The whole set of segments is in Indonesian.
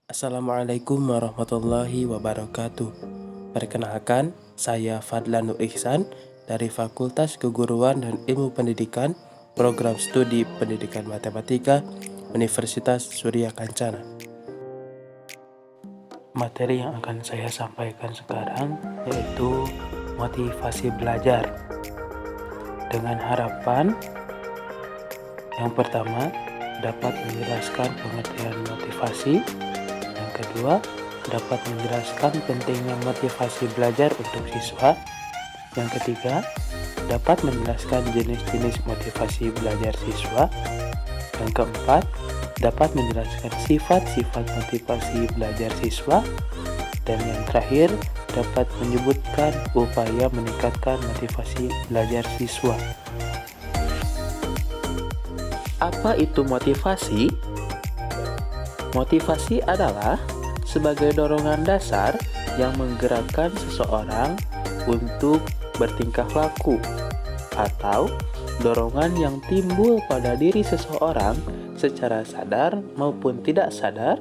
Assalamualaikum warahmatullahi wabarakatuh. Perkenalkan, saya Fadlan Nur Ihsan dari Fakultas Keguruan dan Ilmu Pendidikan, Program Studi Pendidikan Matematika, Universitas Surya Kencana. Materi yang akan saya sampaikan sekarang yaitu motivasi belajar. Dengan harapan yang pertama dapat menjelaskan pengertian motivasi. Yang kedua, dapat menjelaskan pentingnya motivasi belajar untuk siswa. Yang ketiga, dapat menjelaskan jenis-jenis motivasi belajar siswa. Yang keempat, dapat menjelaskan sifat-sifat motivasi belajar siswa. Dan yang terakhir, dapat menyebutkan upaya meningkatkan motivasi belajar siswa. Apa itu motivasi? Motivasi adalah sebagai dorongan dasar yang menggerakkan seseorang untuk bertingkah laku, atau dorongan yang timbul pada diri seseorang secara sadar maupun tidak sadar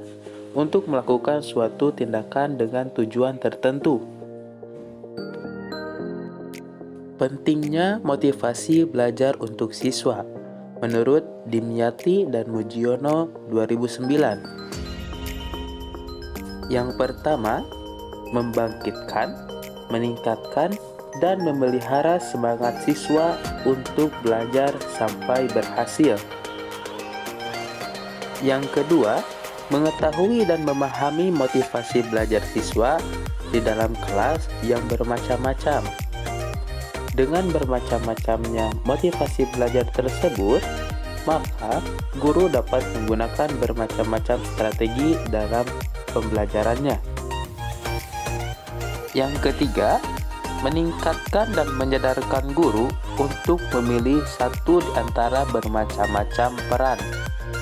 untuk melakukan suatu tindakan dengan tujuan tertentu. Pentingnya motivasi belajar untuk siswa menurut Dimyati dan Mujiono 2009. Yang pertama, membangkitkan, meningkatkan, dan memelihara semangat siswa untuk belajar sampai berhasil. Yang kedua, mengetahui dan memahami motivasi belajar siswa di dalam kelas yang bermacam-macam. Dengan bermacam-macamnya motivasi belajar tersebut, maka guru dapat menggunakan bermacam-macam strategi dalam pembelajarannya. Yang ketiga, meningkatkan dan menyadarkan guru untuk memilih satu di antara bermacam-macam peran,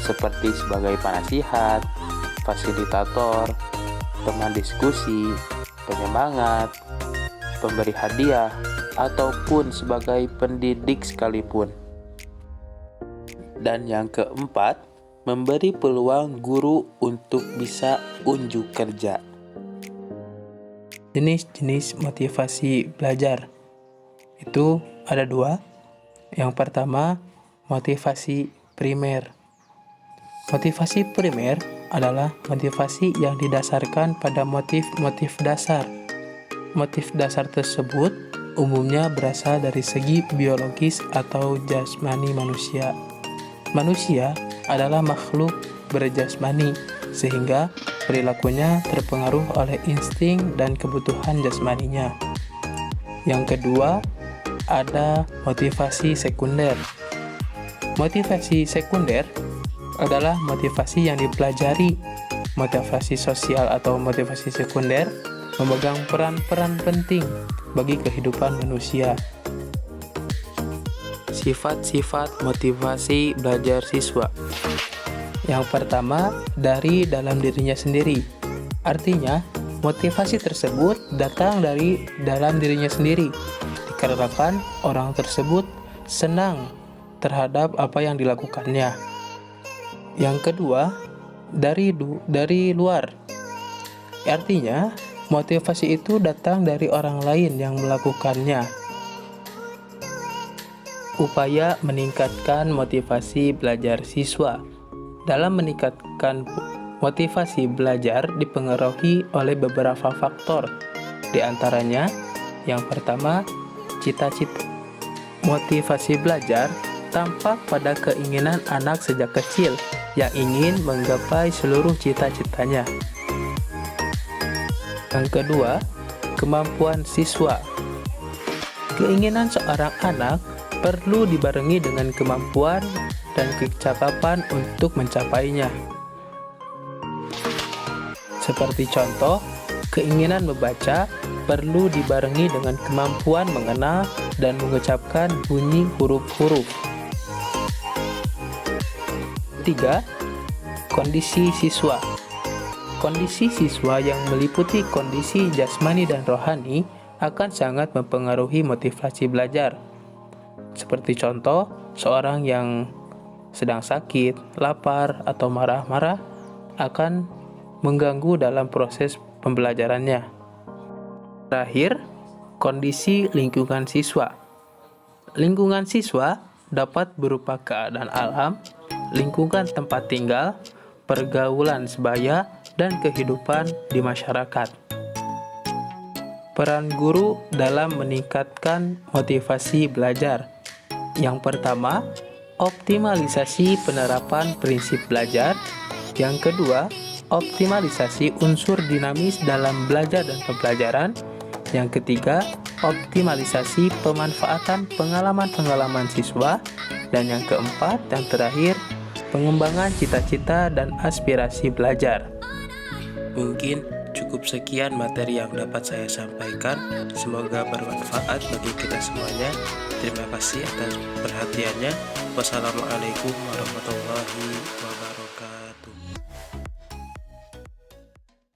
seperti sebagai penasihat, fasilitator, teman diskusi, penyemangat, pemberi hadiah, ataupun sebagai pendidik sekalipun. Dan yang keempat, memberi peluang guru untuk bisa unjuk kerja. Jenis-jenis motivasi belajar itu ada dua. Yang pertama, motivasi primer. Motivasi primer adalah motivasi yang didasarkan pada motif-motif dasar. Motif dasar tersebut umumnya berasal dari segi biologis atau jasmani manusia. Manusia adalah makhluk berjasmani, sehingga perilakunya terpengaruh oleh insting dan kebutuhan jasmaninya. Yang kedua, ada motivasi sekunder. Motivasi sekunder adalah motivasi yang dipelajari. Motivasi sosial atau motivasi sekunder memegang peran-peran penting bagi kehidupan manusia. Sifat-sifat motivasi belajar siswa. Yang pertama, dari dalam dirinya sendiri. Artinya, motivasi tersebut datang dari dalam dirinya sendiri, dikarenakan orang tersebut senang terhadap apa yang dilakukannya. Yang kedua, dari luar. Artinya, motivasi itu datang dari orang lain yang melakukannya. Upaya meningkatkan motivasi belajar siswa. Dalam meningkatkan motivasi belajar dipengaruhi oleh beberapa faktor. Di antaranya, yang pertama, cita-cita. Motivasi belajar tampak pada keinginan anak sejak kecil yang ingin menggapai seluruh cita-citanya. Yang kedua, kemampuan siswa. Keinginan seorang anak perlu dibarengi dengan kemampuan dan kecakapan untuk mencapainya. Seperti contoh, keinginan membaca perlu dibarengi dengan kemampuan mengenal dan mengucapkan bunyi huruf-huruf. Tiga, kondisi siswa. Kondisi siswa yang meliputi kondisi jasmani dan rohani akan sangat mempengaruhi motivasi belajar. Seperti contoh, seorang yang sedang sakit, lapar, atau marah-marah akan mengganggu dalam proses pembelajarannya. Terakhir, kondisi lingkungan siswa. Lingkungan siswa dapat berupa keadaan alam, lingkungan tempat tinggal, pergaulan sebaya, dan kehidupan di masyarakat. Peran guru dalam meningkatkan motivasi belajar. Yang pertama, optimalisasi penerapan prinsip belajar. Yang kedua, optimalisasi unsur dinamis dalam belajar dan pembelajaran. Yang ketiga, optimalisasi pemanfaatan pengalaman-pengalaman siswa. Dan yang keempat, yang terakhir, pengembangan cita-cita dan aspirasi belajar. Mungkin cukup sekian materi yang dapat saya sampaikan. Semoga bermanfaat bagi kita semuanya. Terima kasih atas perhatiannya. Wassalamualaikum warahmatullahi wabarakatuh.